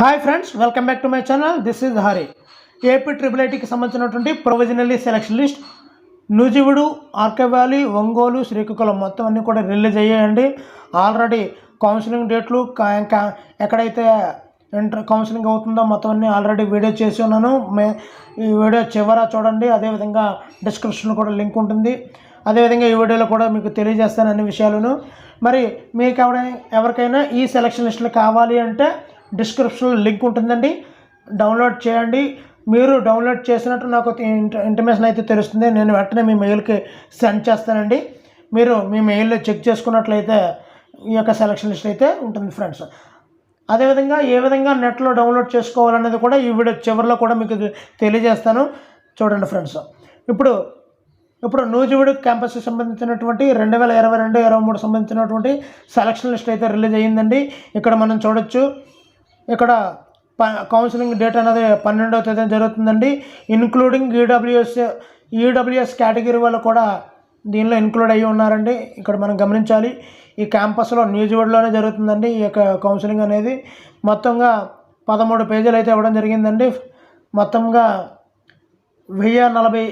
Hi friends, welcome back to my channel. This is Hari. AP IIITకి సంబంధించినటువంటి provisionally selection list Nuzvid, RK valley, Ongole, Srikakulam మొత్తం అన్నీ కూడా రిలీజ్ అయ్యాయండి. ఆల్రెడీ కౌన్సిలింగ్ డేట్లు ఎక్కడైతే కౌన్సిలింగ్ అవుతుందో మొత్తం అన్నీ ఆల్రెడీ వీడియో చేసి ఉన్నాను. ఈ వీడియో చివర చూడండి. అదేవిధంగా డిస్క్రిప్షన్లో కూడా లింక్ ఉంటుంది. అదేవిధంగా ఈ వీడియోలో కూడా మీకు తెలియజేస్తాను అన్ని విషయాలను. మరి మీకు ఎవరికైనా ఈ సెలక్షన్ లిస్టులు కావాలి అంటే డిస్క్రిప్షన్లో లింక్ ఉంటుందండి, డౌన్లోడ్ చేయండి. మీరు డౌన్లోడ్ చేసినట్టు నాకు ఇంటిమేషన్ అయితే తెలుస్తుంది. నేను వెంటనే మీ మెయిల్కి సెండ్ చేస్తానండి. మీరు మీ మెయిల్లో చెక్ చేసుకున్నట్లయితే ఈ యొక్క సెలక్షన్ లిస్ట్ అయితే ఉంటుంది ఫ్రెండ్స్. అదేవిధంగా ఏ విధంగా నెట్లో డౌన్లోడ్ చేసుకోవాలనేది కూడా ఈ వీడియో చివరిలో కూడా మీకు తెలియజేస్తాను. చూడండి ఫ్రెండ్స్. ఇప్పుడు నూజివీడు క్యాంపస్కి సంబంధించినటువంటి 2022-23 సంబంధించినటువంటి సెలక్షన్ లిస్ట్ అయితే రిలీజ్ అయ్యిందండి. ఇక్కడ మనం చూడొచ్చు. ఇక్కడ కౌన్సిలింగ్ డేట్ అనేది 12వ తేదీన జరుగుతుందండి. ఇన్క్లూడింగ్ ఈడబ్ల్యూఎస్ కేటగిరీ వాళ్ళు కూడా దీనిలో ఇన్క్లూడ్ అయ్యి ఉన్నారండి. ఇక్కడ మనం గమనించాలి. ఈ క్యాంపస్లో నూజివీడులోనే జరుగుతుందండి ఈ యొక్క కౌన్సిలింగ్ అనేది. మొత్తంగా 13 పేజీలు అయితే ఇవ్వడం జరిగిందండి. మొత్తంగా 1040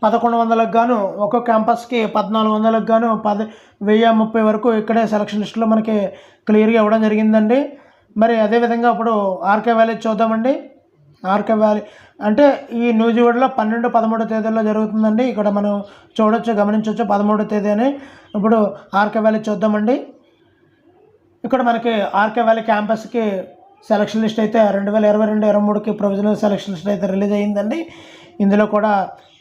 1100కు గాను ఒక్కో క్యాంపస్కి 1400కు గాను 1030 వరకు ఇక్కడే సెలక్షన్ లిస్టులో మనకి క్లియర్గా ఇవ్వడం జరిగిందండి. మరి అదేవిధంగా ఇప్పుడు ఆర్కే వ్యాలీ చూద్దామండి. ఆర్కే వ్యాలీ అంటే ఈ నూజివీడులో 12, 13 తేదీల్లో జరుగుతుందండి. ఇక్కడ మనం చూడొచ్చు, గమనించవచ్చు 13వ తేదీ అని. ఇప్పుడు ఆర్కే వ్యాలీ చూద్దామండి. ఇక్కడ మనకి ఆర్కే వ్యాలీ క్యాంపస్కి సెలక్షన్ లిస్ట్ అయితే 2022-23కి ప్రొవిజనల్ సెలక్షన్ లిస్ట్ అయితే రిలీజ్ అయ్యిందండి. ఇందులో కూడా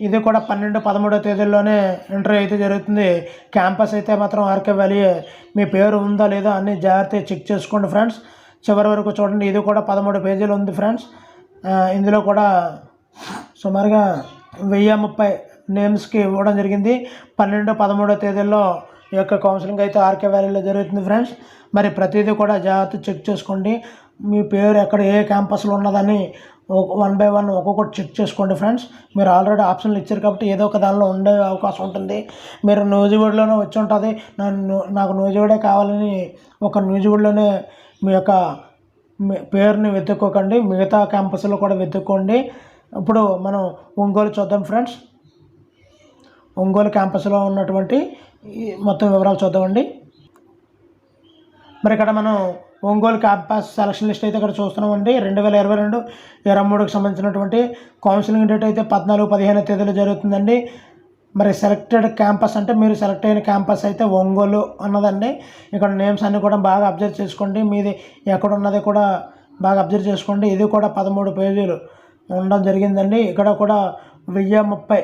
ఇది కూడా 12, 13వ తేదీల్లోనే ఇంటర్వ్యూ అయితే జరుగుతుంది. క్యాంపస్ అయితే మాత్రం ఆర్కే వ్యాలీ. మీ పేరు ఉందా లేదా అని జాగ్రత్తగా చెక్ చేసుకోండి ఫ్రెండ్స్. చివరి వరకు చూడండి. ఇది కూడా 13 పేజీలు ఉంది ఫ్రెండ్స్. ఇందులో కూడా సుమారుగా 1030 నేమ్స్కి ఇవ్వడం జరిగింది. 12, 13వ తేదీల్లో ఈ యొక్క కౌన్సిలింగ్ అయితే ఆర్కే వ్యాలీలో జరుగుతుంది ఫ్రెండ్స్. మరి ప్రతిదీ కూడా జాగ్రత్త చెక్ చేసుకోండి. మీ పేరు ఎక్కడ ఏ క్యాంపస్లో ఉన్నదని 1 by 1 ఒక్కొక్కటి చెక్ చేసుకోండి ఫ్రెండ్స్. మీరు ఆల్రెడీ ఆప్షన్లు ఇచ్చారు కాబట్టి ఏదో ఒక దానిలో ఉండే అవకాశం ఉంటుంది. మీరు నూజివీడులోనే వచ్చి ఉంటుంది, నాకు నూజివీడే కావాలని ఒక నూజివీడులోనే మీ యొక్క పేరుని వెతుక్కోకండి, మిగతా క్యాంపస్లో కూడా వెతుక్కోండి. ఇప్పుడు మనం ఒంగోలు చూద్దాం ఫ్రెండ్స్. ఒంగోలు క్యాంపస్లో ఉన్నటువంటి మొత్తం వివరాలు చూద్దామండి. మరి ఇక్కడ మనం ఒంగోలు క్యాంపస్ సెలక్షన్ లిస్ట్ అయితే ఇక్కడ చూస్తున్నామండి. 2022-23కి సంబంధించినటువంటి కౌన్సిలింగ్ డేట్ అయితే 14, 15 తేదీలో జరుగుతుందండి. మరి సెలెక్టెడ్ క్యాంపస్ అంటే మీరు సెలెక్ట్ అయిన క్యాంపస్ అయితే ఒంగోలు అన్నదండి. ఇక్కడ నేమ్స్ అన్నీ కూడా బాగా అబ్జర్వ్ చేసుకోండి. మీది ఎక్కడ ఉన్నది కూడా బాగా అబ్జర్వ్ చేసుకోండి. ఇది కూడా 13 పేజీలు ఉండడం జరిగిందండి. ఇక్కడ కూడా 1030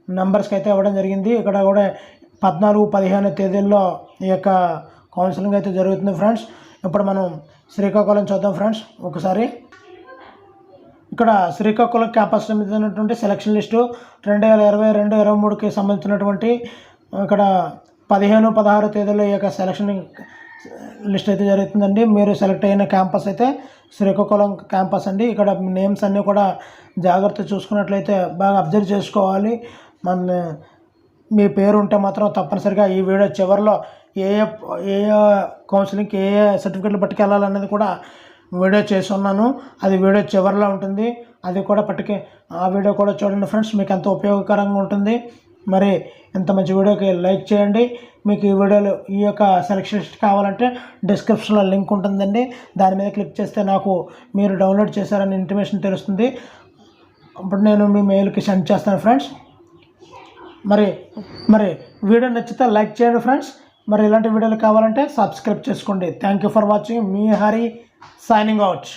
నెంబర్స్కి అయితే ఇవ్వడం జరిగింది. ఇక్కడ కూడా 14, 15 తేదీల్లో ఈ యొక్క కౌన్సిలింగ్ అయితే జరుగుతుంది ఫ్రెండ్స్. ఇప్పుడు మనం శ్రీకాకుళం చూద్దాం ఫ్రెండ్స్ ఒకసారి. ఇక్కడ శ్రీకాకుళం క్యాంపస్ సంబంధించినటువంటి సెలక్షన్ లిస్టు 2022-23కి సంబంధించినటువంటి ఇక్కడ 15, 16 తేదీలో ఈ యొక్క సెలక్షన్ లిస్ట్ అయితే జరుగుతుందండి. మీరు సెలెక్ట్ అయిన క్యాంపస్ అయితే శ్రీకాకుళం క్యాంపస్ అండి. ఇక్కడ నేమ్స్ అన్నీ కూడా జాగ్రత్త చూసుకున్నట్లయితే బాగా అబ్జర్వ్ చేసుకోవాలి. మీ పేరు ఉంటే మాత్రం తప్పనిసరిగా ఈ వీడియో చివరిలో ఏ కౌన్సిలింగ్కి ఏ సర్టిఫికెట్లు పట్టుకెళ్ళాలనేది కూడా వీడియో చేసి ఉన్నాను. అది వీడియో చివరిలో ఉంటుంది. అది కూడా ఆ వీడియో కూడా చూడండి ఫ్రెండ్స్, మీకు ఎంతో ఉపయోగకరంగా ఉంటుంది. మరి ఇంత మంచి వీడియోకి లైక్ చేయండి. మీకు ఈ వీడియోలో ఈ యొక్క సెలక్షన్ లిస్ట్ కావాలంటే డిస్క్రిప్షన్లో లింక్ ఉంటుందండి. దాని మీద క్లిక్ చేస్తే నాకు మీరు డౌన్లోడ్ చేశారని ఇంటిమేషన్ తెలుస్తుంది. ఇప్పుడు నేను మీ మెయిల్కి సెండ్ చేస్తాను ఫ్రెండ్స్. మరి వీడియో నచ్చితే లైక్ చేయండి ఫ్రెండ్స్. మరి ఇలాంటి వీడియోలు కావాలంటే సబ్స్క్రైబ్ చేసుకోండి. Thank you for watching. Me Hari signing out.